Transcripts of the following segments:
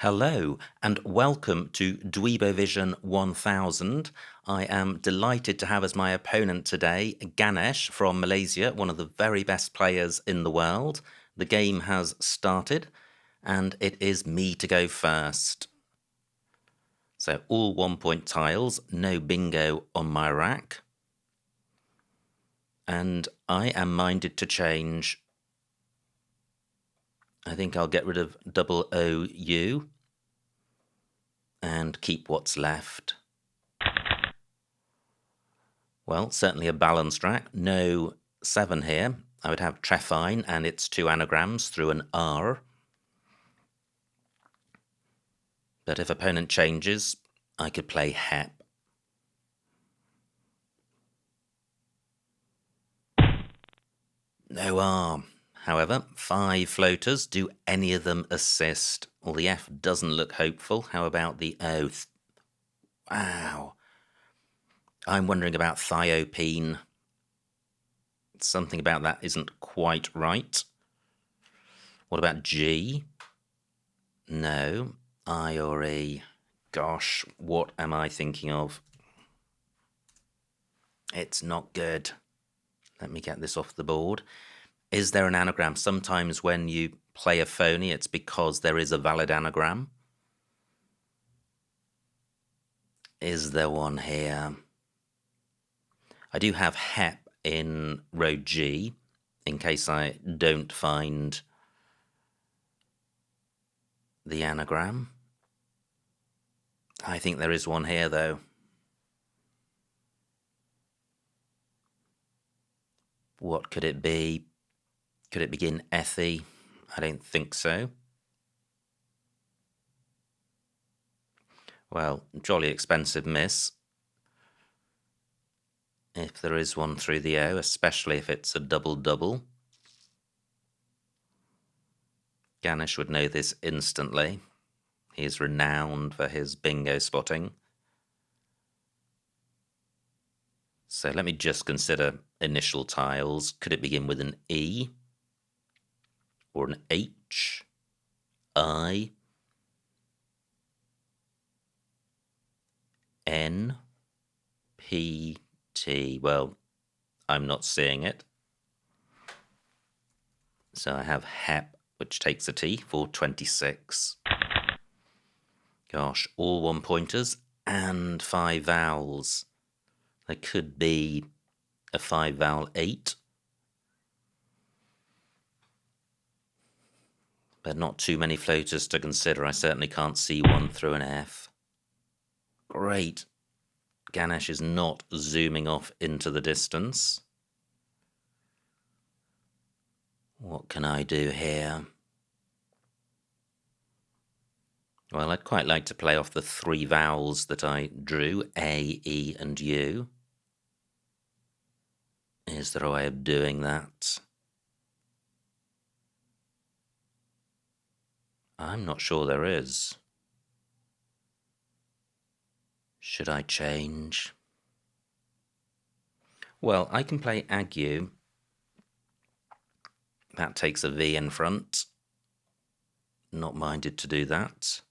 Hello and welcome to Dweebovision 1000. I am delighted to have as my opponent today Ganesh from Malaysia, one of the very best players in the world. The game has started and it is me to go first. So all 1 point tiles, no bingo on my rack. And I am minded to change. I think I'll get rid of double OU and keep what's left. Well, certainly a balanced rack. No 7 here. I would have Trefine and its 2 anagrams through an R. But if opponent changes, I could play Hep. No R. However, 5 floaters. Do any of them assist? Well, the F doesn't look hopeful. How about the O? Wow. I'm wondering about thiopene. Something about that isn't quite right. What about G? No. I or E? Gosh, what am I thinking of? It's not good. Let me get this off the board. Is there an anagram? Sometimes when you play a phony, it's because there is a valid anagram. Is there one here? I do have Hep in row G, in case I don't find the anagram. I think there is one here, though. What could it be? Could it begin Ethy? I don't think so. Well, jolly expensive miss. If there is one through the O, especially if it's a double-double. Ganesh would know this instantly. He is renowned for his bingo spotting. So let me just consider initial tiles. Could it begin with an E? Or an H? I? N? P? T? Well, I'm not seeing it. So I have Hep, which takes a T for 26. Gosh, all 1 pointers and 5 vowels. There could be a 5 vowel 8. But not too many floaters to consider. I certainly can't see one through an F. Great. Ganesh is not zooming off into the distance. What can I do here? Well, I'd quite like to play off the 3 vowels that I drew, A, E, and U. Is there a way of doing that? I'm not sure there is. Should I change? Well, I can play Ague. That takes a V in front. Not minded to do that.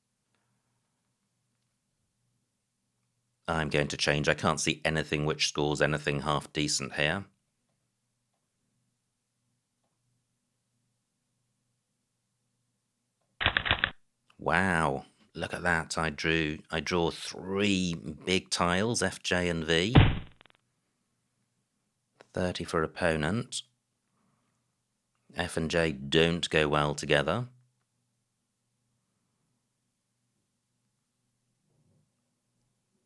I'm going to change. I can't see anything which scores anything half decent here. Wow, look at that. I draw 3 big tiles, F, J, and V. 30 for opponent. F and J don't go well together.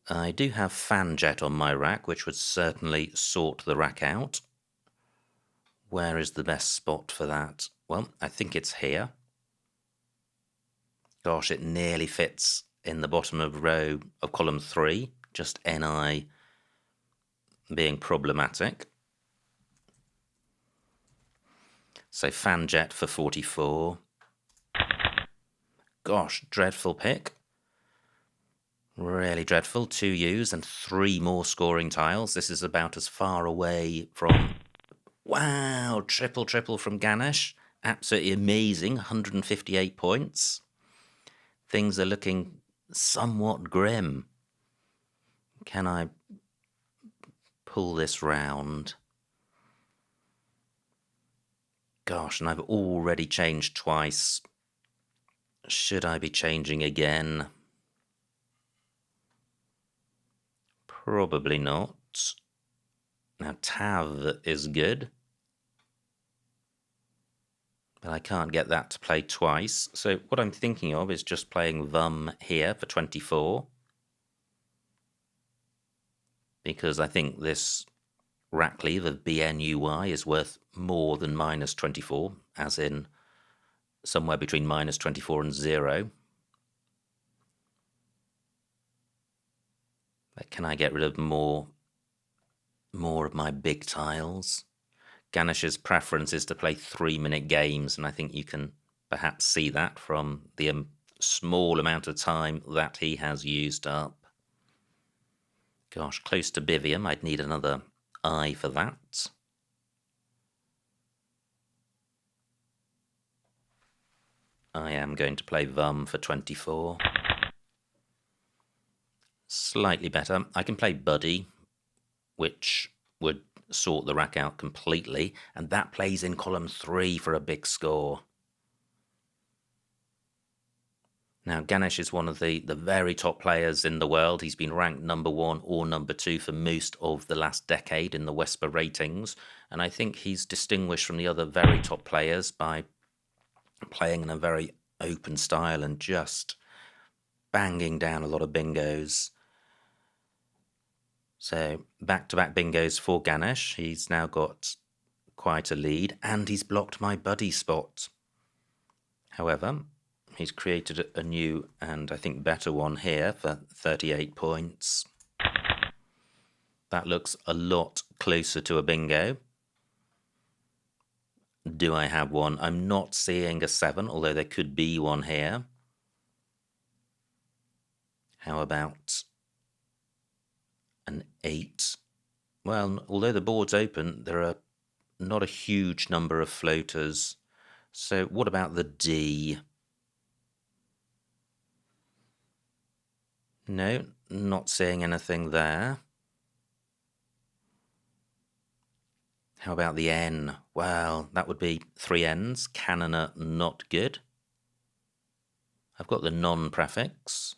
I do have Fanjet on my rack, which would certainly sort the rack out. Where is the best spot for that? Well, I think it's here. Gosh, it nearly fits in the bottom of column 3, just NI being problematic. So Fanjet for 44. Gosh, dreadful pick. Really dreadful. 2 U's and 3 more scoring tiles. This is about as far away from... Wow, triple from Ganesh. Absolutely amazing, 158 points. things are looking somewhat grim. Can I pull this round? Gosh, and I've already changed twice. Should I be changing again? Probably not. Now, Tav is good, but I can't get that to play twice. So what I'm thinking of is just playing Vum here for 24, because I think this rack leave of BNUY is worth more than minus 24, as in somewhere between minus 24 and 0. But can I get rid of more of my big tiles? Ganesh's preference is to play 3-minute games, and I think you can perhaps see that from the small amount of time that he has used up. Gosh, close to Bivium. I'd need another eye for that. I am going to play Vum for 24. Slightly better. I can play Buddy, which would sort the rack out completely, and that plays in column 3 for a big score. Now, Ganesh is one of the very top players in the world. He's been ranked number 1 or number 2 for most of the last decade in the Wesper ratings, and I think he's distinguished from the other very top players by playing in a very open style and just banging down a lot of bingos. So back-to-back bingos for Ganesh. He's now got quite a lead, and he's blocked my Buddy spot. However, he's created a new and I think better one here for 38 points. That looks a lot closer to a bingo. Do I have one? I'm not seeing a 7, although there could be one here. How about an 8? Well, although the board's open, there are not a huge number of floaters. So what about the D? No, not seeing anything there. How about the N? Well, that would be 3 N's. Cannoner, not good. I've got the non-prefix.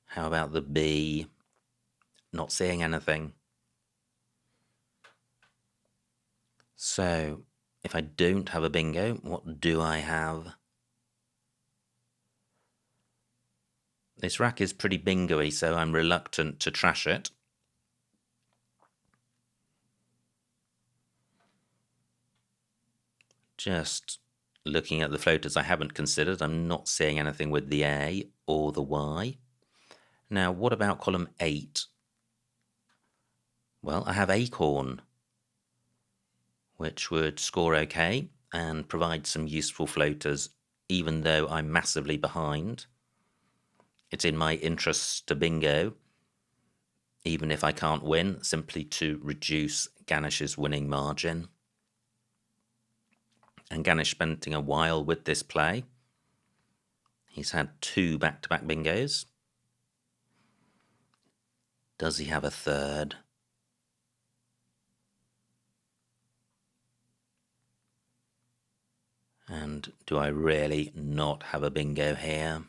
How about the B? Not seeing anything. So, if I don't have a bingo, what do I have? This rack is pretty bingo-y, so I'm reluctant to trash it. Just looking at the floaters I haven't considered, I'm not seeing anything with the A or the Y. Now, what about column 8? Well, I have Acorn, which would score okay and provide some useful floaters, even though I'm massively behind. It's in my interest to bingo, even if I can't win, simply to reduce Ganesh's winning margin. And Ganesh spending a while with this play. He's had 2 back-to-back bingos. Does he have a third? And do I really not have a bingo here?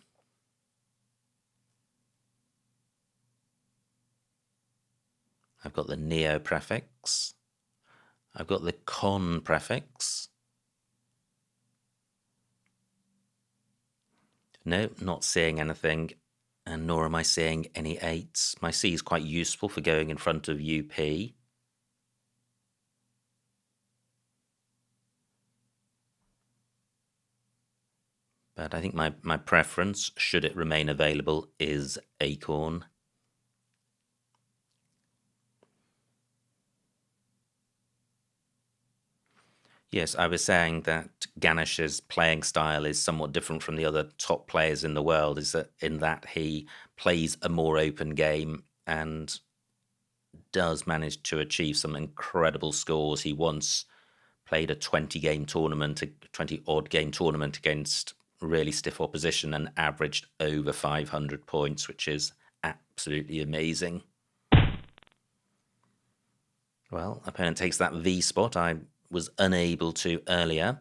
I've got the neo prefix. I've got the con prefix. No, not seeing anything, and nor am I seeing any 8s. My C is quite useful for going in front of UP. But I think my preference, should it remain available, is Acorn. Yes, I was saying that Ganesh's playing style is somewhat different from the other top players in the world, in that he plays a more open game and does manage to achieve some incredible scores. He once played a 20-odd game tournament against really stiff opposition and averaged over 500 points, which is absolutely amazing. Well, opponent takes that V spot I was unable to earlier.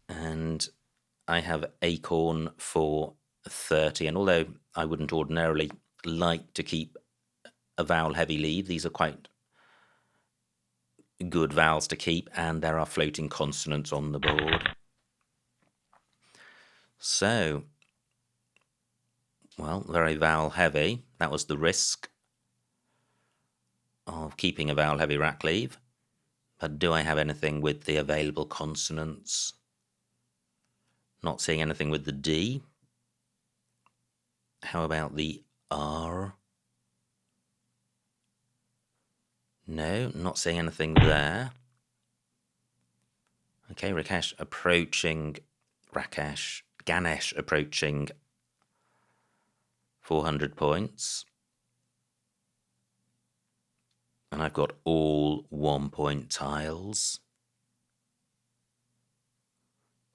And I have Acorn for 30. And although I wouldn't ordinarily like to keep a vowel heavy lead, these are quite good vowels to keep, and there are floating consonants on the board. So, well, very vowel heavy. That was the risk of keeping a vowel heavy rack leave. But do I have anything with the available consonants? Not seeing anything with the D. How about the R? No, not seeing anything there. Okay, Ganesh approaching 400 points. And I've got all 1-point tiles.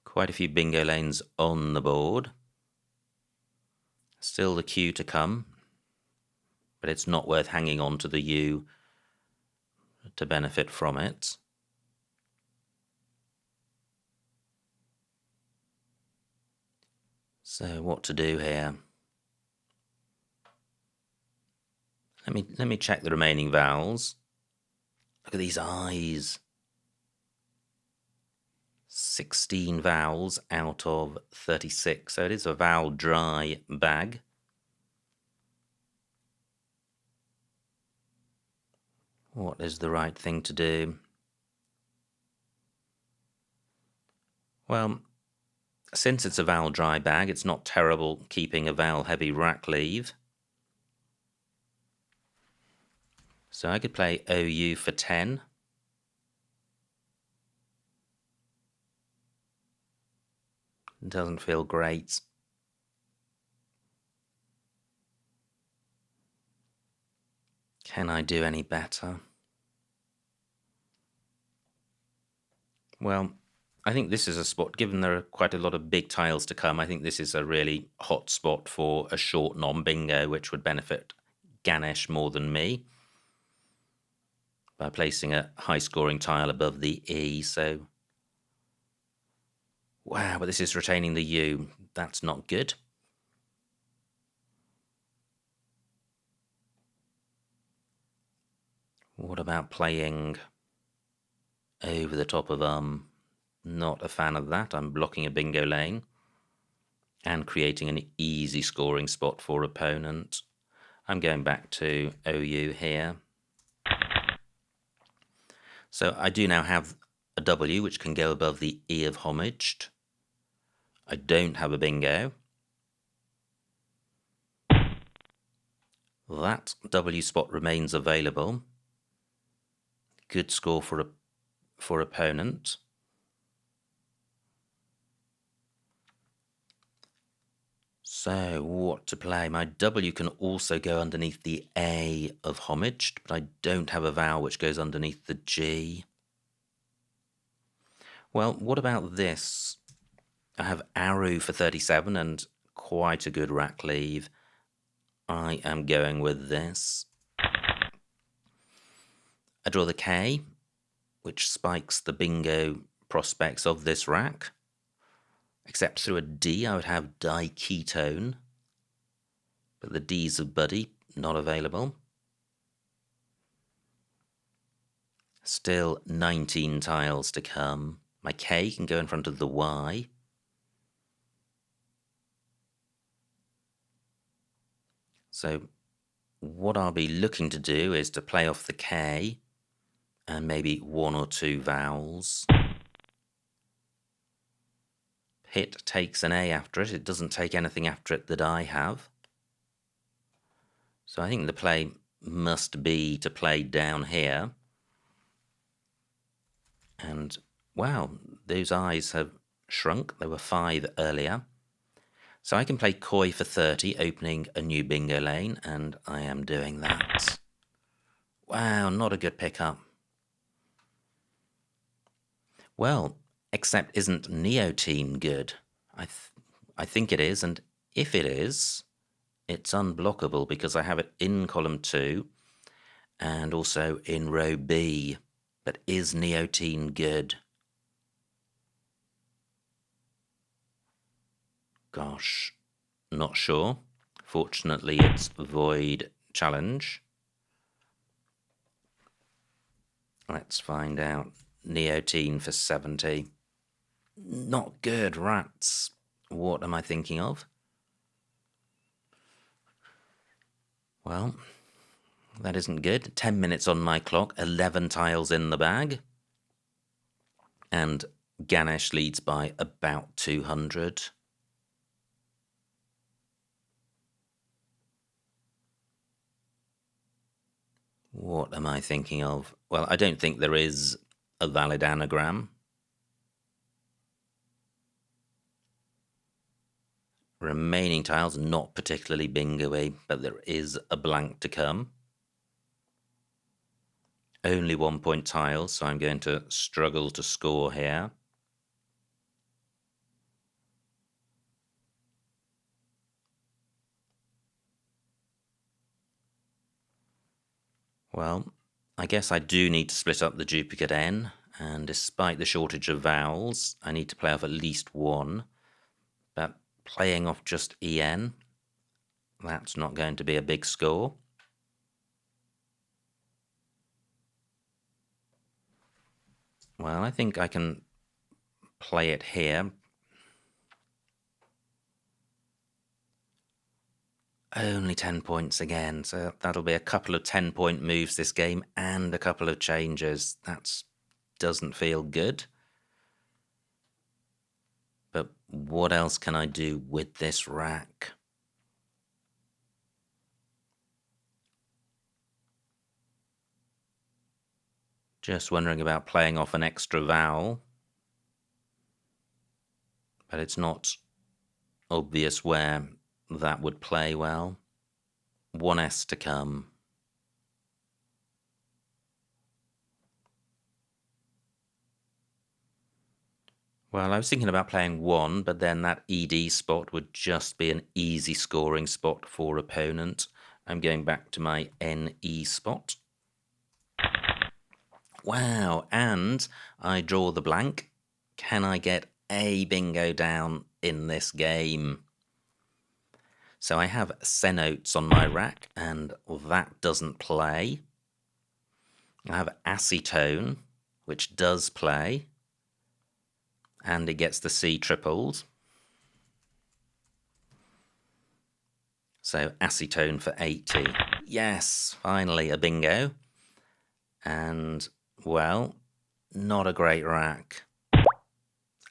Quite a few bingo lanes on the board. Still the Q to come, but it's not worth hanging on to the U to benefit from it. So what to do here? Let me check the remaining vowels. Look at these eyes. 16 vowels out of 36. So it is a vowel dry bag. What is the right thing to do? Well, since it's a vowel dry bag, it's not terrible keeping a vowel heavy rack leave. So I could play OU for 10. It doesn't feel great. Can I do any better? Well, I think this is a spot, given there are quite a lot of big tiles to come, I think this is a really hot spot for a short non-bingo, which would benefit Ganesh more than me by placing a high-scoring tile above the E. So, wow, but this is retaining the U. That's not good. What about playing over the top of Not a fan of that. I'm blocking a bingo lane and creating an easy scoring spot for opponent. I'm going back to OU here. So I do now have a W which can go above the E of homaged. I don't have a bingo. That W spot remains available. Good score for opponent. So what to play? My W can also go underneath the A of homaged, but I don't have a vowel which goes underneath the G. Well, what about this? I have Aru for 37 and quite a good rack leave. I am going with this. I draw the K, which spikes the bingo prospects of this rack. Except through a D, I would have diketone. But the D's of buddy, not available. Still 19 tiles to come. My K can go in front of the Y. So what I'll be looking to do is to play off the K and maybe one or two vowels. Hit takes an A after it. It doesn't take anything after it that I have. So I think the play must be to play down here. And wow, those eyes have shrunk. There were 5 earlier. So I can play Koi for 30, opening a new bingo lane, and I am doing that. Wow, not a good pickup. Well, Except isn't neotene good? I think it is, and if it is, it's unblockable because I have it in column 2 and also in row B. But is neotene good? Gosh, not sure. Fortunately, it's void challenge. Let's find out. Neotene for 70. Not good, rats. What am I thinking of? Well, that isn't good. 10 minutes on my clock, 11 tiles in the bag. And Ganesh leads by about 200. What am I thinking of? Well, I don't think there is a valid anagram. Remaining tiles, not particularly bingo-y, but there is a blank to come. Only 1 point tiles, so I'm going to struggle to score here. Well, I guess I do need to split up the duplicate N, and despite the shortage of vowels, I need to play off at least one. But playing off just EN, that's not going to be a big score. Well, I think I can play it here. Only 10 points again, so that'll be a couple of 10-point moves this game and a couple of changes. That doesn't feel good. But what else can I do with this rack? Just wondering about playing off an extra vowel. But it's not obvious where that would play well. 1S to come. Well, I was thinking about playing 1, but then that ED spot would just be an easy scoring spot for opponent. I'm going back to my NE spot. Wow, and I draw the blank. Can I get a bingo down in this game? So I have cenotes on my rack, and that doesn't play. I have acetone, which does play, and it gets the C tripled. So acetone for 80. Yes, finally a bingo. And, well, not a great rack.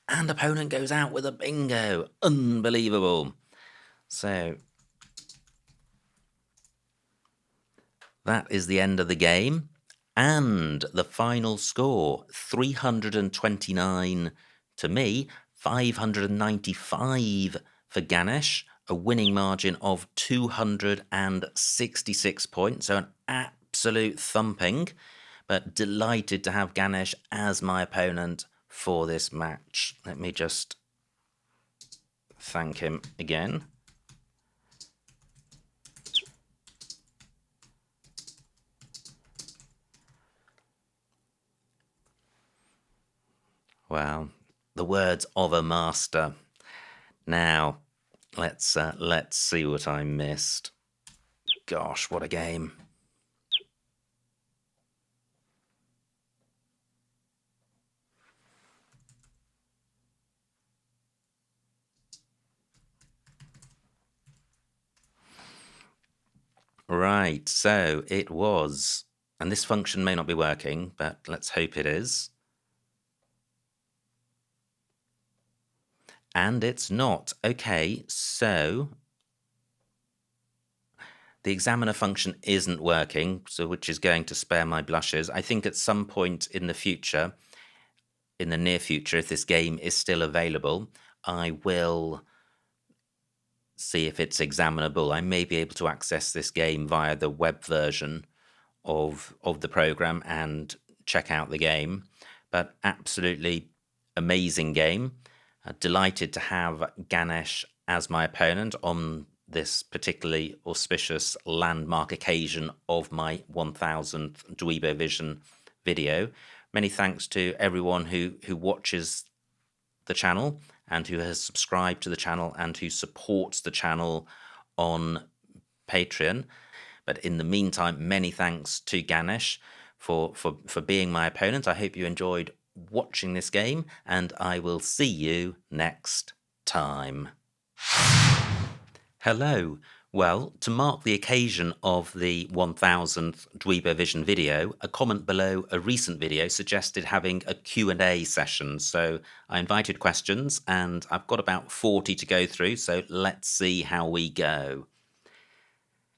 And opponent goes out with a bingo. Unbelievable. So that is the end of the game. And the final score, 329 to me, 595 for Ganesh, a winning margin of 266 points. So an absolute thumping, but delighted to have Ganesh as my opponent for this match. Let me just thank him again. Well, the words of a master. Now, let's see what I missed. Gosh, what a game. Right, so it was, and this function may not be working, but let's hope it is. And it's not. Okay, so the examiner function isn't working, so which is going to spare my blushes. I think at some point in the future, in the near future, if this game is still available, I will see if it's examinable. I may be able to access this game via the web version of the program and check out the game. But absolutely amazing game. Delighted to have Ganesh as my opponent on this particularly auspicious landmark occasion of my 1000th Dweebovision video. Many thanks to everyone who watches the channel and who has subscribed to the channel and who supports the channel on Patreon. But in the meantime, many thanks to Ganesh for being my opponent. I hope you enjoyed watching this game, and I will see you next time. Hello. Well, to mark the occasion of the 1000th Dweebovision video, a comment below a recent video suggested having a Q&A session. So I invited questions, and I've got about 40 to go through, so let's see how we go.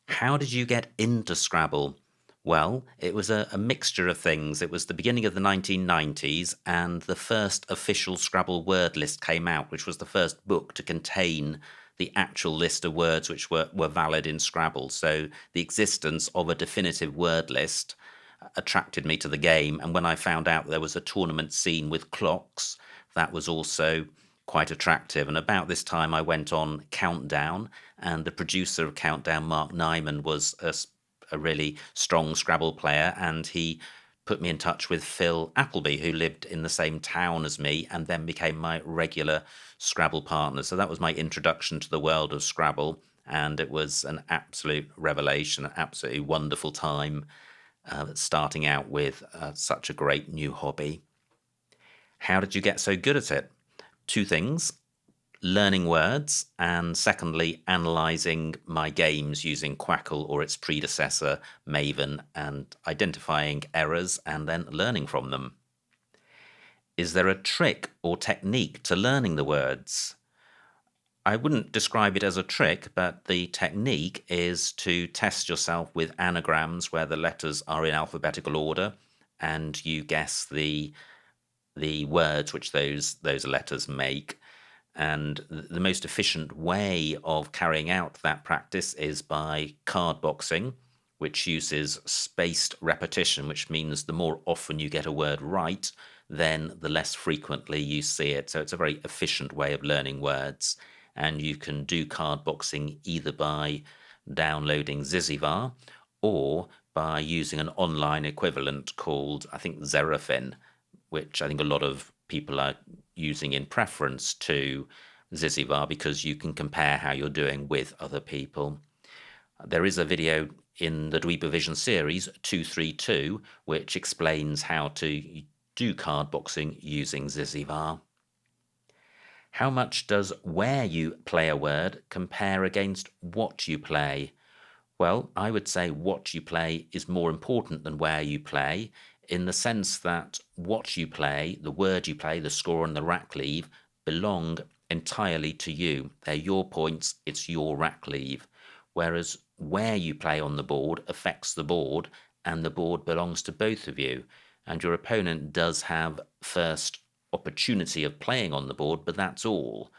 How did you get into Scrabble? Well, it was a mixture of things. It was the beginning of the 1990s, and the first official Scrabble word list came out, which was the first book to contain the actual list of words which were valid in Scrabble. So the existence of a definitive word list attracted me to the game, and when I found out there was a tournament scene with clocks, that was also quite attractive. And about this time I went on Countdown, and the producer of Countdown, Mark Nyman, was a really strong Scrabble player, and he put me in touch with Phil Appleby, who lived in the same town as me and then became my regular Scrabble partner. So that was my introduction to the world of Scrabble, and it was an absolute revelation, an absolutely wonderful time starting out with such a great new hobby. How did you get so good at it? Two things: learning words, and secondly, analysing my games using Quackle or its predecessor, Maven, and identifying errors and then learning from them. Is there a trick or technique to learning the words? I wouldn't describe it as a trick, but the technique is to test yourself with anagrams where the letters are in alphabetical order, and you guess the words which those letters make. And the most efficient way of carrying out that practice is by card boxing, which uses spaced repetition, which means the more often you get a word right, then the less frequently you see it. So it's a very efficient way of learning words. And you can do card boxing either by downloading Zizivar or by using an online equivalent called, I think, Zerafin, which I think a lot of people are using in preference to Zizivar because you can compare how you're doing with other people. There is a video in the Dweebovision series 232 which explains how to do card boxing using Zizivar. How much does where you play a word compare against what you play? Well, I would say what you play is more important than where you play, in the sense that what you play, the word you play, the score and the rack leave, belong entirely to you. They're your points, it's your rack leave. Whereas where you play on the board affects the board, and the board belongs to both of you. And your opponent does have first opportunity of playing on the board, but that's all.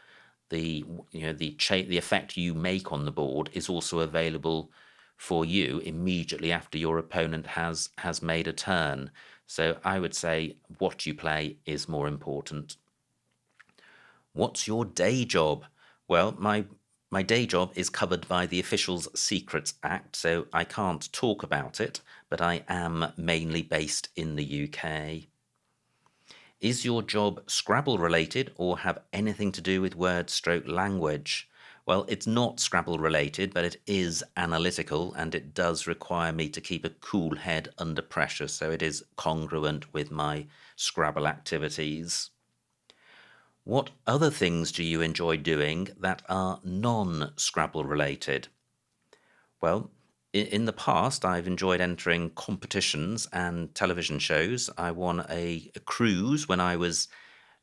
The effect you make on the board is also available for you immediately after your opponent has made a turn. So I would say what you play is more important. What's your day job? Well, my day job is covered by the Officials Secrets Act, so I can't talk about it, but I am mainly based in the UK. Is your job Scrabble related or have anything to do with word/language? Well, it's not Scrabble related, but it is analytical, and it does require me to keep a cool head under pressure, so it is congruent with my Scrabble activities. What other things do you enjoy doing that are non-Scrabble related? Well, in the past, I've enjoyed entering competitions and television shows. I won a cruise when I was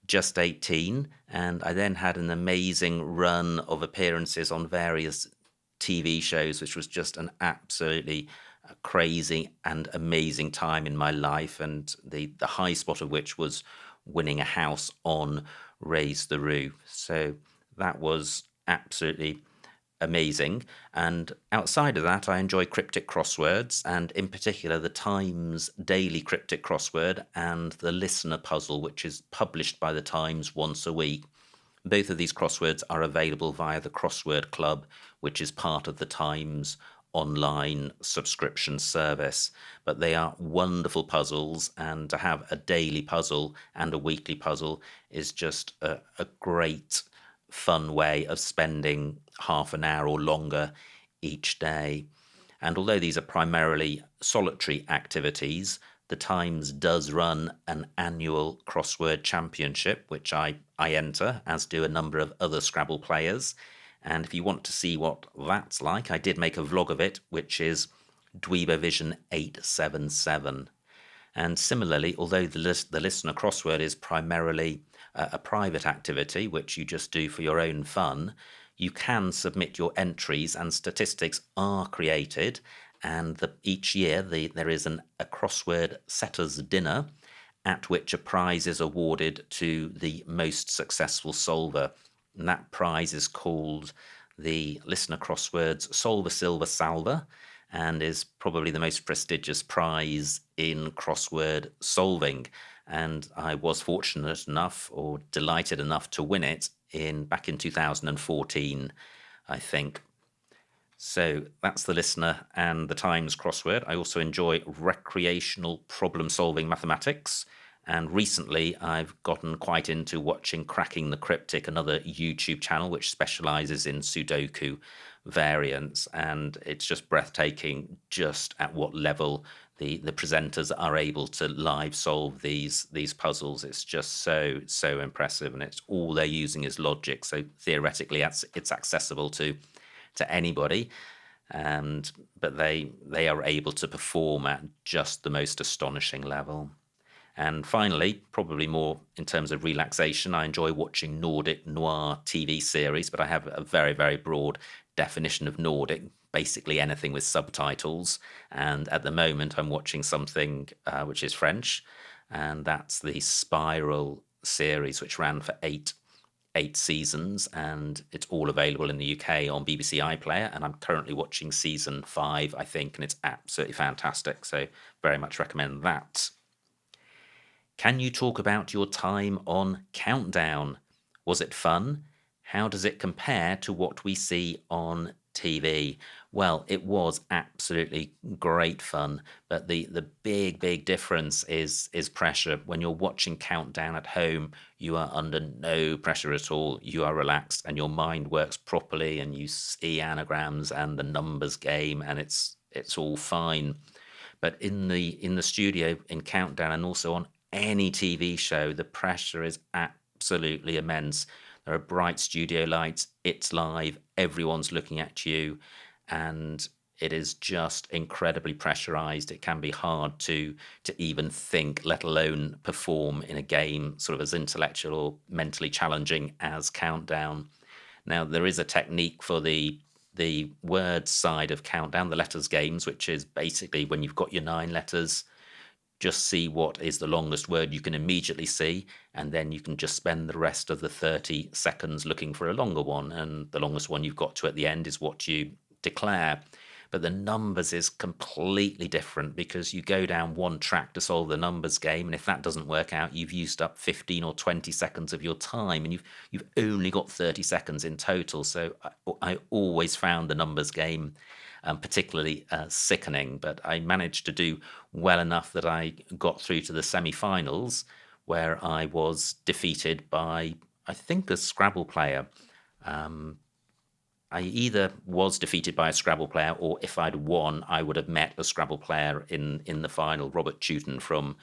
just 18, and I then had an amazing run of appearances on various TV shows, which was just an absolutely crazy and amazing time in my life, and the high spot of which was winning a house on Raise the Roof. So that was absolutely amazing. And outside of that, I enjoy cryptic crosswords, and in particular the Times daily cryptic crossword and the listener puzzle, which is published by the Times once a week. Both of these crosswords are available via the Crossword Club, which is part of the Times online subscription service. But they are wonderful puzzles, and to have a daily puzzle and a weekly puzzle is just a great, fun way of spending half an hour or longer each day. And although these are primarily solitary activities, the Times does run an annual crossword championship, which I enter, as do a number of other Scrabble players. And if you want to see what that's like, I did make a vlog of it, which is Dweebovision 877. And similarly, although the listener crossword is primarily a private activity, which you just do for your own fun, you can submit your entries and statistics are created. And each year there is a crossword setters dinner at which a prize is awarded to the most successful solver. And that prize is called the Listener Crosswords Solver Silver Salver, and is probably the most prestigious prize in crossword solving. And I was fortunate enough, or delighted enough, to win it back in 2014, I think. So that's the listener and the Times crossword. I also enjoy recreational problem-solving mathematics. And recently I've gotten quite into watching Cracking the Cryptic, another YouTube channel which specializes in Sudoku variants. And it's just breathtaking just at what level the presenters are able to live solve these puzzles. It's just so impressive, and it's all they're using is logic. So theoretically it's accessible to anybody, but they are able to perform at just the most astonishing level. And finally, probably more in terms of relaxation, I enjoy watching Nordic noir TV series, but I have a very, very broad definition of Nordic, basically anything with subtitles. And at the moment, I'm watching something which is French, and that's the Spiral series, which ran for eight seasons, and it's all available in the UK on BBC iPlayer, and I'm currently watching season 5, I think, and it's absolutely fantastic, so very much recommend that. Can you talk about your time on Countdown? Was it fun? How does it compare to what we see on TV? Well, it was absolutely great fun, but the big difference is pressure. When you're watching Countdown at home, you are under no pressure at all. You are relaxed and your mind works properly, and you see anagrams and the numbers game, and it's all fine. But in the studio in Countdown, and also on any TV show, the pressure is absolutely immense. There are bright studio lights, it's live, everyone's looking at you, and it is just incredibly pressurized. It can be hard to even think, let alone perform in a game sort of as intellectual or mentally challenging as Countdown. Now, there is a technique for the word side of Countdown, the letters games, which is basically when you've got your 9 letters, just see what is the longest word you can immediately see, and then you can just spend the rest of the 30 seconds looking for a longer one, and the longest one you've got to at the end is what you declare. But the numbers is completely different, because you go down one track to solve the numbers game, and if that doesn't work out, you've used up 15 or 20 seconds of your time, and you've only got 30 seconds in total. So I always found the numbers game particularly sickening, but I managed to do well enough that I got through to the semi-finals, where I was defeated by, I think, a Scrabble player. I either was defeated by a Scrabble player, or if I'd won, I would have met a Scrabble player in the final, Robert Chewton from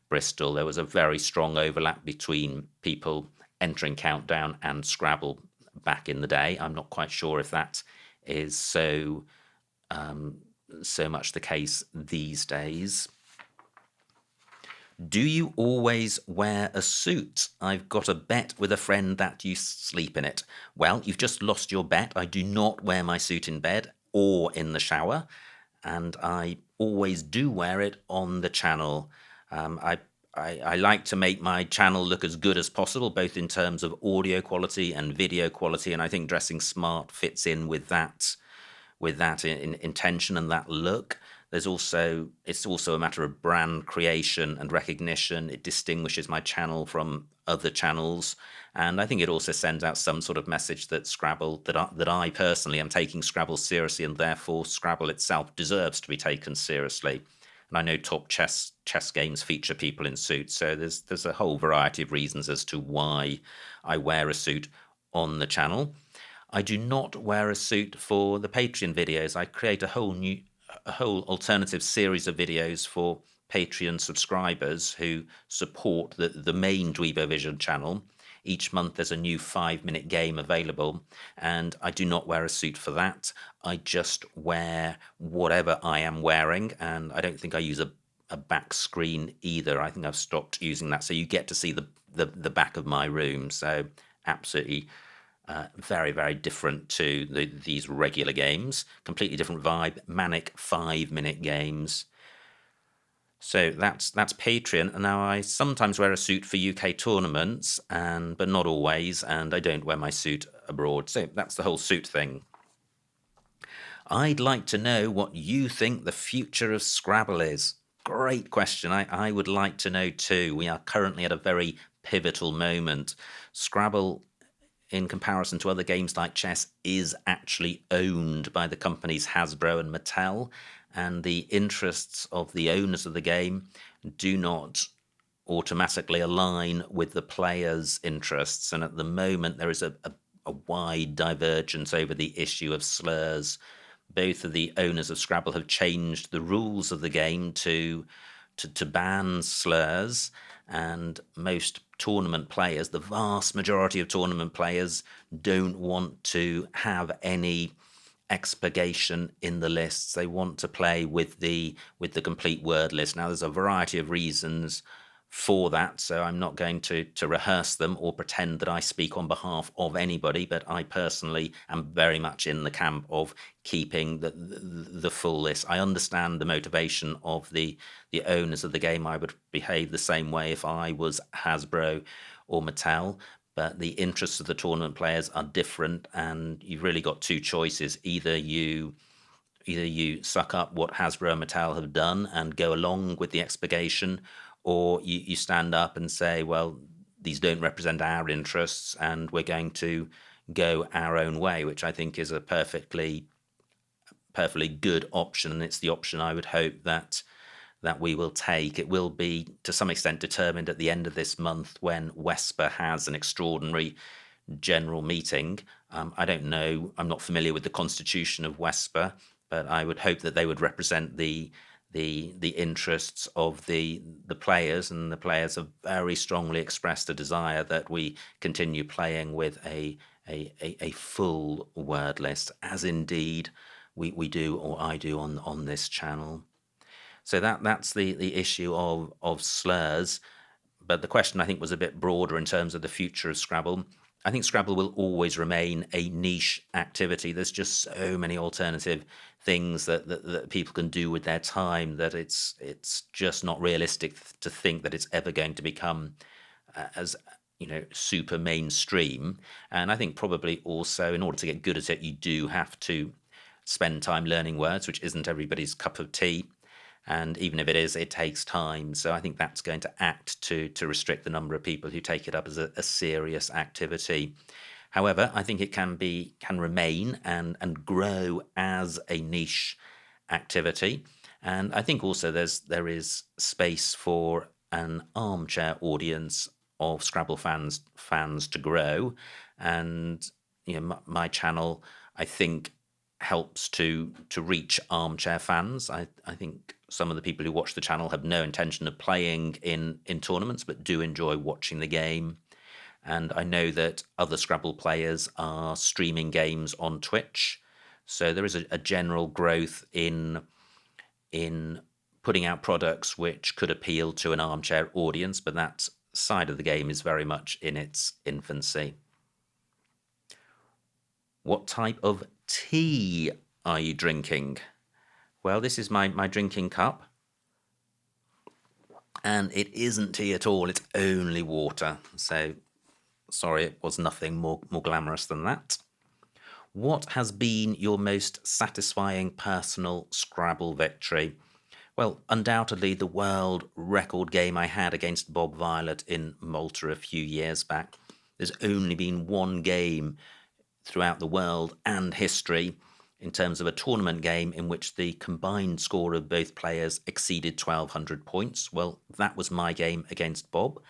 Bristol. There was a very strong overlap between people entering Countdown and Scrabble back in the day. I'm not quite sure if that is so much the case these days. Do you always wear a suit? I've got a bet with a friend that you sleep in it. Well, you've just lost your bet. I do not wear my suit in bed or in the shower, and I always do wear it on the channel. I like to make my channel look as good as possible, both in terms of audio quality and video quality, and I think dressing smart fits in with that intention and that look. It's also a matter of brand creation and recognition. It distinguishes my channel from other channels, and I think it also sends out some sort of message that Scrabble, that I personally am taking Scrabble seriously, and therefore Scrabble itself deserves to be taken seriously. And I know top chess games feature people in suits, so there's a whole variety of reasons as to why I wear a suit on the channel. I do not wear a suit for the Patreon videos. I create a whole alternative series of videos for Patreon subscribers who support the main Dweebovision channel. Each month there's a new 5-minute game available, and I do not wear a suit for that. I just wear whatever I am wearing, and I don't think I use a back screen either. I think I've stopped using that, so you get to see the back of my room. So absolutely very, very different to these regular games. Completely different vibe. Manic 5-minute games. So that's Patreon. And now I sometimes wear a suit for UK tournaments, but not always. And I don't wear my suit abroad. So that's the whole suit thing. I'd like to know what you think the future of Scrabble is. Great question. I would like to know too. We are currently at a very pivotal moment. Scrabble, in comparison to other games like chess, is actually owned by the companies Hasbro and Mattel, and the interests of the owners of the game do not automatically align with the players' interests. And at the moment, there is a wide divergence over the issue of slurs. Both of the owners of Scrabble have changed the rules of the game to ban slurs, and most tournament players, the vast majority of tournament players, don't want to have any expurgation in the lists. They want to play with the complete word list. Now, there's a variety of reasons for that, so I'm not going to rehearse them or pretend that I speak on behalf of anybody, but I personally am very much in the camp of keeping the full list. I understand the motivation of the owners of the game. I would behave the same way if I was Hasbro or Mattel, but the interests of the tournament players are different, and you've really got two choices. Either you suck up what Hasbro and Mattel have done and go along with the expurgation, or you stand up and say, well, these don't represent our interests and we're going to go our own way, which I think is a perfectly good option, and it's the option I would hope that we will take. It will be to some extent determined at the end of this month when WESPA has an extraordinary general meeting. I don't know, I'm not familiar with the constitution of WESPA, but I would hope that they would represent the interests of the players, and the players have very strongly expressed a desire that we continue playing with a full word list, as indeed we do, or I do, on this channel. So that's the issue of slurs. But the question, I think, was a bit broader in terms of the future of Scrabble. I think Scrabble will always remain a niche activity. There's just so many alternative things that people can do with their time that it's just not realistic to think that it's ever going to become as super mainstream. And I think probably also, in order to get good at it, you do have to spend time learning words, which isn't everybody's cup of tea. And even if it is, it takes time. So I think that's going to act to restrict the number of people who take it up as a serious activity. However, I think it can remain and grow as a niche activity. And I think also there is space for an armchair audience of Scrabble fans to grow. And my channel, I think, helps to reach armchair fans. I think some of the people who watch the channel have no intention of playing in tournaments, but do enjoy watching the game. And I know that other Scrabble players are streaming games on Twitch, so there is a general growth in putting out products which could appeal to an armchair audience, but that side of the game is very much in its infancy. What type of tea are you drinking? Well, this is my drinking cup. And it isn't tea at all, it's only water. So, sorry, it was nothing more glamorous than that. What has been your most satisfying personal Scrabble victory? Well, undoubtedly the world record game I had against Bob Violet in Malta a few years back. There's only been one game throughout the world and history in terms of a tournament game in which the combined score of both players exceeded 1,200 points. Well, that was my game against Bob,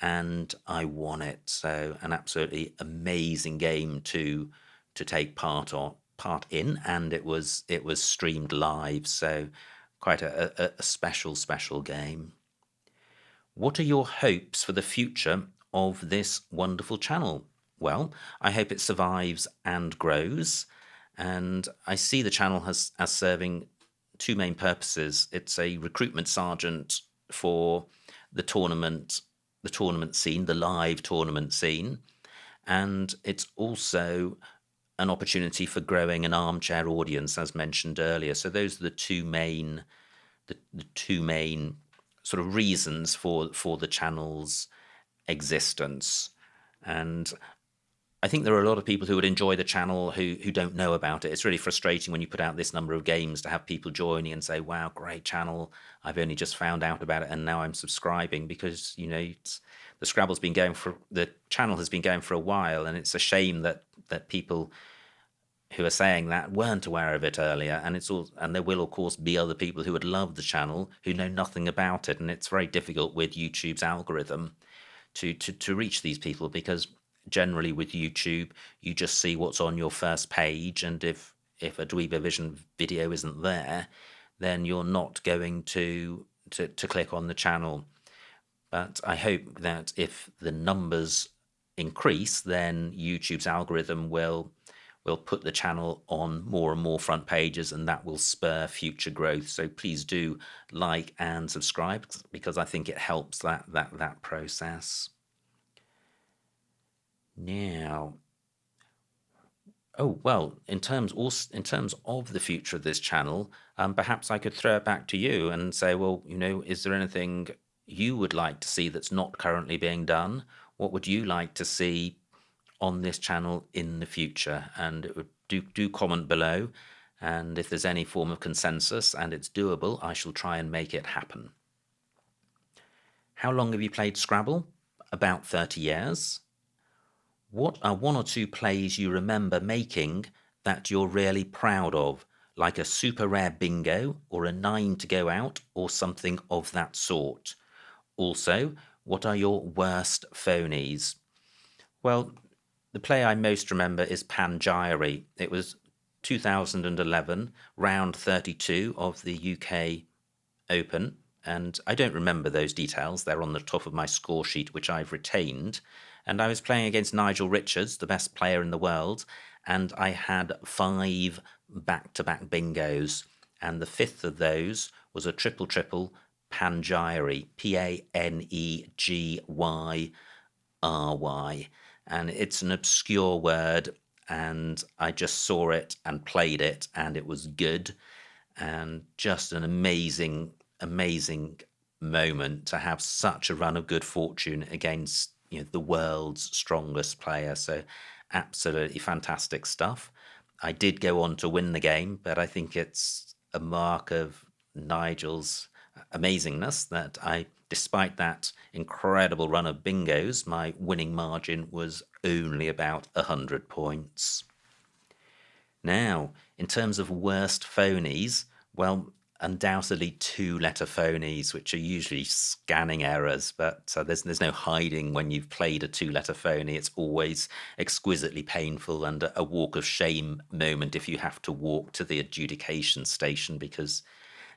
and I won it. So an absolutely amazing game to take part in, and it was streamed live. So quite a special game. What are your hopes for the future of this wonderful channel? Well, I hope it survives and grows, and I see the channel as serving two main purposes. It's a recruitment sergeant for the tournament scene, the live tournament scene, and it's also an opportunity for growing an armchair audience, as mentioned earlier. So those are the two main sort of reasons for the channel's existence. And I think there are a lot of people who would enjoy the channel who don't know about it. It's really frustrating when you put out this number of games to have people joining and say, wow, great channel, I've only just found out about it and now I'm subscribing, because the channel has been going for a while, and it's a shame that people who are saying that weren't aware of it earlier. And there will of course be other people who would love the channel who know nothing about it, and it's very difficult with YouTube's algorithm to reach these people, because generally with YouTube you just see what's on your first page, and if a Dweebovision video isn't there, then you're not going to click on the channel. But I hope that if the numbers increase, then YouTube's algorithm will put the channel on more and more front pages, and that will spur future growth. So please do like and subscribe, because I think it helps that process. Now, oh well, in terms of the future of this channel, perhaps I could throw it back to you and say, well, is there anything you would like to see that's not currently being done? What would you like to see on this channel in the future? And do comment below, and if there's any form of consensus and it's doable, I shall try and make it happen. How long have you played Scrabble? About 30 years. What are one or two plays you remember making that you're really proud of, like a super rare bingo or a 9 to go out or something of that sort? Also, what are your worst phonies? Well, the play I most remember is Pangyri. It was 2011, round 32 of the UK Open, and I don't remember those details. They're on the top of my score sheet, which I've retained. And I was playing against Nigel Richards, the best player in the world, and I had 5 back-to-back bingos, and the 5th of those was a triple Pangyri, Panegyry, and it's an obscure word, and I just saw it and played it, and it was good, and just an amazing moment to have such a run of good fortune against the world's strongest player. So absolutely fantastic stuff. I did go on to win the game, but I think it's a mark of Nigel's amazingness that despite that incredible run of bingos, my winning margin was only about 100 points. Now, in terms of worst phonies, well, undoubtedly 2-letter phonies, which are usually scanning errors, but there's no hiding when you've played a 2-letter phony. It's always exquisitely painful and a walk of shame moment if you have to walk to the adjudication station, because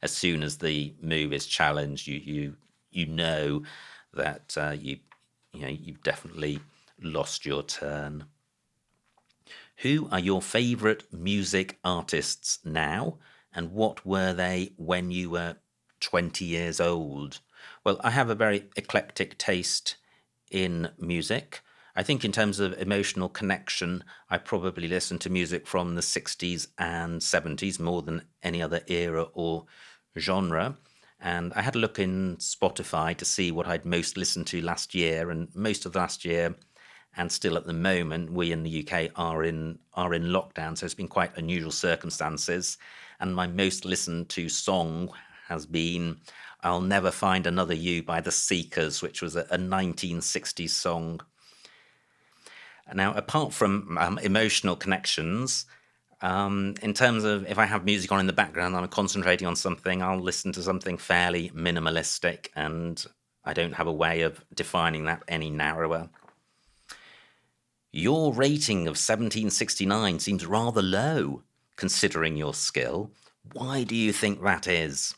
as soon as the move is challenged, you know that you've definitely lost your turn. Who are your favourite music artists now, and what were they when you were 20 years old? Well, I have a very eclectic taste in music. I think in terms of emotional connection, I probably listen to music from the 60s and 70s more than any other era or genre. And I had a look in Spotify to see what I'd most listened to last year, and most of last year, and still at the moment, we in the UK are in lockdown, so it's been quite unusual circumstances. And my most listened to song has been "I'll Never Find Another You" by the Seekers, which was a 1960s song. Now, apart from emotional connections, in terms of if I have music on in the background, I'm concentrating on something, I'll listen to something fairly minimalistic, and I don't have a way of defining that any narrower. Your rating of 1769 seems rather low, considering your skill. Why do you think that is?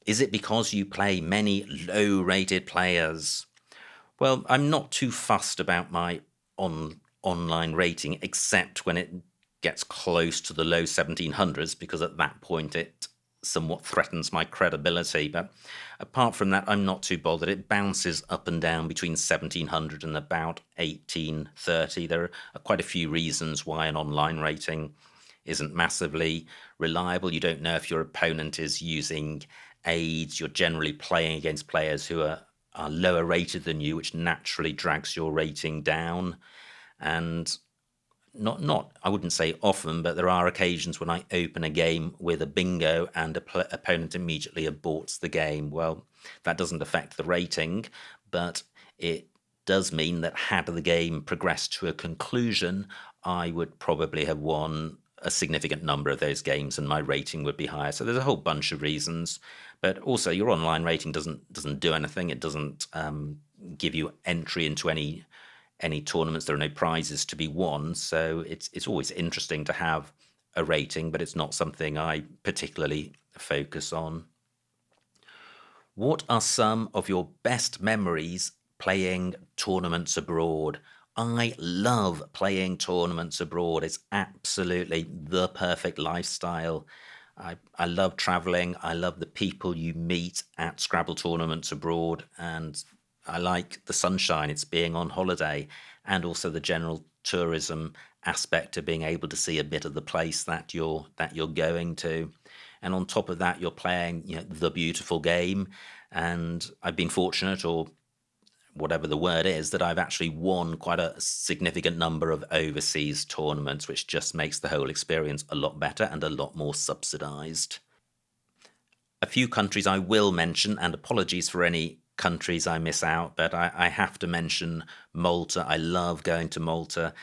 Is it because you play many low-rated players? Well, I'm not too fussed about my online rating, except when it gets close to the low 1700s, because at that point it somewhat threatens my credibility. But apart from that, I'm not too bothered. It bounces up and down between 1700 and about 1830. There are quite a few reasons why an online rating isn't massively reliable. You don't know if your opponent is using aids. You're generally playing against players who are lower rated than you, which naturally drags your rating down. And not I wouldn't say often, but there are occasions when I open a game with a bingo and opponent immediately aborts the game. Well, that doesn't affect the rating, but it does mean that had the game progressed to a conclusion, I would probably have won a significant number of those games and my rating would be higher. So there's a whole bunch of reasons, but also your online rating doesn't do anything. It doesn't give you entry into any tournaments. There are no prizes to be won, so it's always interesting to have a rating, but it's not something I particularly focus on. What are some of your best memories playing tournaments abroad? I love playing tournaments abroad. It's absolutely the perfect lifestyle. I love traveling. I love the people you meet at Scrabble tournaments abroad, and I like the sunshine, it's being on holiday, and also the general tourism aspect of being able to see a bit of the place that you're going to. And on top of that, you're playing, the beautiful game. And I've been fortunate, or whatever the word is, that I've actually won quite a significant number of overseas tournaments, which just makes the whole experience a lot better and a lot more subsidized. A few countries I will mention, and apologies for any countries I miss out, but I have to mention Malta. I love going to Malta.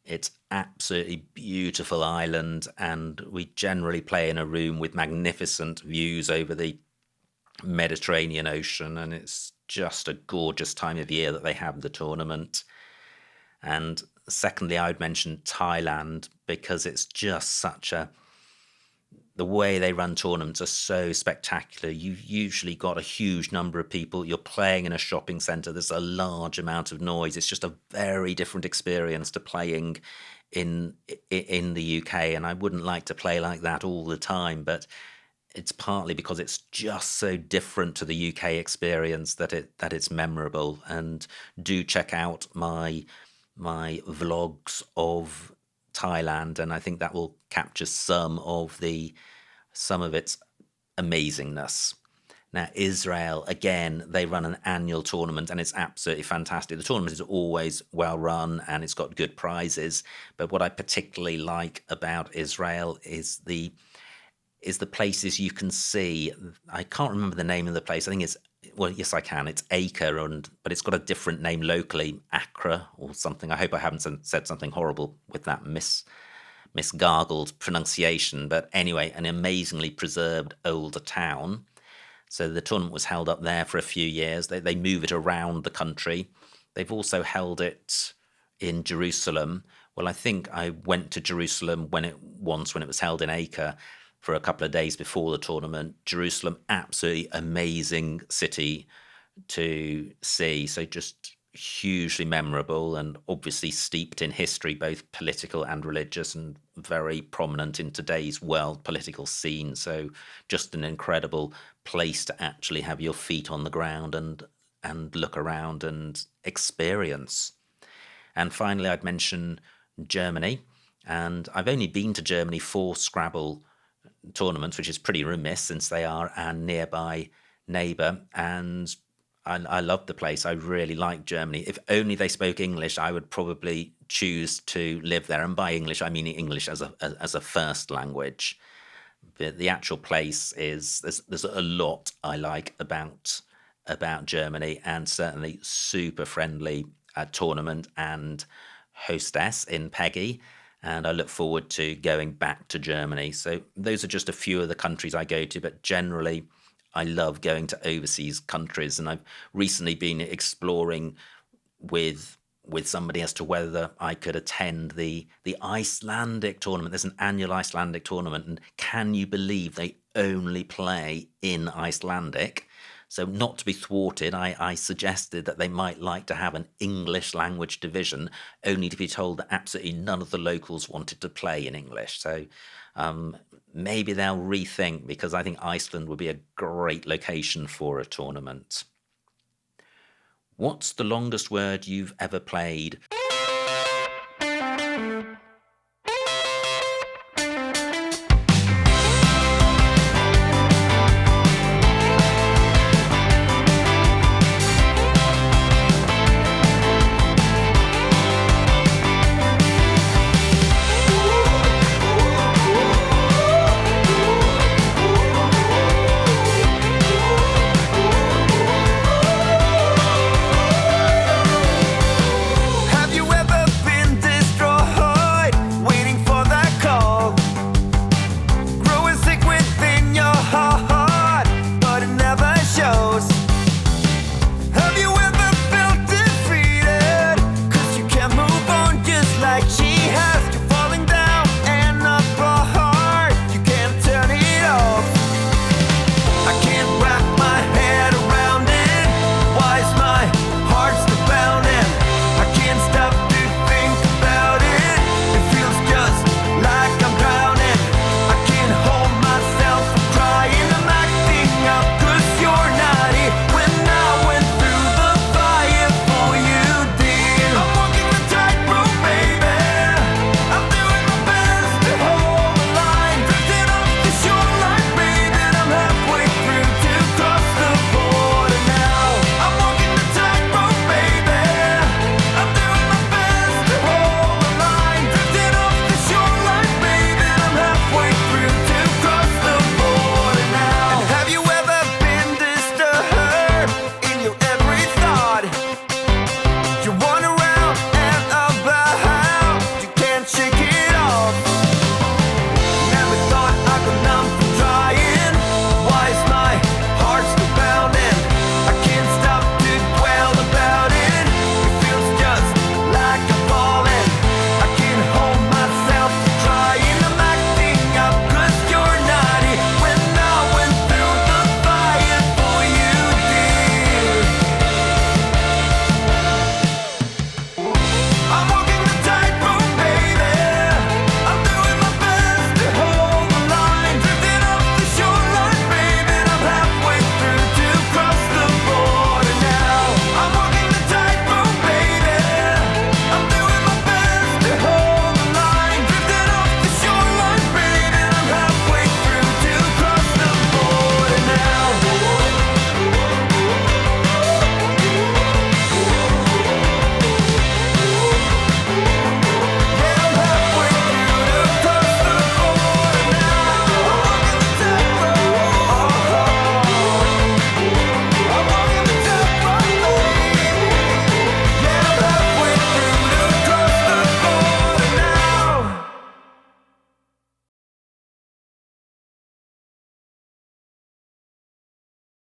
It's absolutely beautiful island, and we generally play in a room with magnificent views over the Mediterranean Ocean, and it's just a gorgeous time of year that they have the tournament. And secondly, I would mention Thailand, because it's just the way they run tournaments are so spectacular. You've usually got a huge number of people. You're playing in a shopping centre. There's a large amount of noise. It's just a very different experience to playing in the UK. And I wouldn't like to play like that all the time, but it's partly because it's just so different to the UK experience that it's memorable. And do check out my vlogs of Thailand, and I think that will capture some of its amazingness. Now, Israel, again, they run an annual tournament, and it's absolutely fantastic. The tournament is always well run, and it's got good prizes. But what I particularly like about Israel is the places you can see. I can't remember the name of the place. I think it's, well, yes, I can. It's Acre, but it's got a different name locally, Accra or something. I hope I haven't said something horrible with that misgargled pronunciation. But anyway, an amazingly preserved older town. So the tournament was held up there for a few years. They move it around the country. They've also held it in Jerusalem. Well, I think I went to Jerusalem when it was held in Acre, for a couple of days before the tournament. Jerusalem, absolutely amazing city to see. So just hugely memorable, and obviously steeped in history, both political and religious, and very prominent in today's world political scene. So just an incredible place to actually have your feet on the ground and look around and experience. And finally, I'd mention Germany. And I've only been to Germany for Scrabble tournaments, which is pretty remiss since they are a nearby neighbour, and I love the place. I really like Germany. If only they spoke English, I would probably choose to live there. And by English, I mean English as a first language. But the actual place is there's a lot I like about Germany, and certainly super friendly tournament and hostess in Peggy. And I look forward to going back to Germany. So those are just a few of the countries I go to, but generally I love going to overseas countries. And I've recently been exploring with somebody as to whether I could attend the Icelandic tournament. There's an annual Icelandic tournament, and can you believe they only play in Icelandic? So, not to be thwarted, I suggested that they might like to have an English language division, only to be told that absolutely none of the locals wanted to play in English. So, maybe they'll rethink, because I think Iceland would be a great location for a tournament. What's the longest word you've ever played?